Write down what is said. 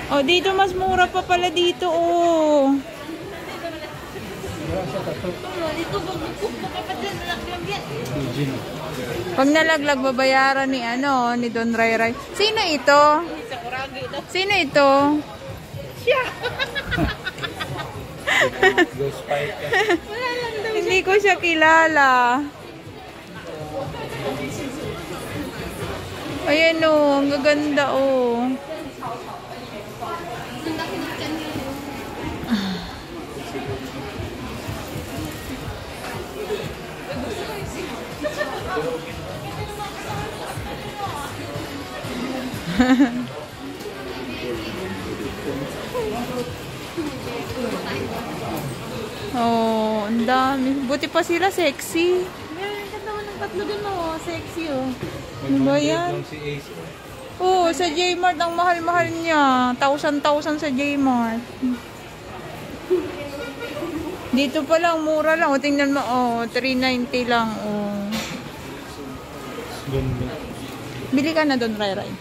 Oh, dito mas mura pa pala dito, oh. Dito magpapagpapadyan, nalaglag yan. Pag nalaglag, babayaran ni ni Don Ray Ray. Sino ito? Sino ito? Siya. Hindi ko siya kilala. Ayan oh, ang gaganda oh. Oh, ang dami. Buti pa sila sexy. Yan, katawan ng tatlo din mo. Sexy oh. Ano ba yan? Oo, sa J-Mart ang mahal-mahal niya. 1,000 sa J-Mart. Dito pa lang, mura lang. O, tingnan mo, oh, 390 lang, oh. Bili ka na doon, Ray Ray.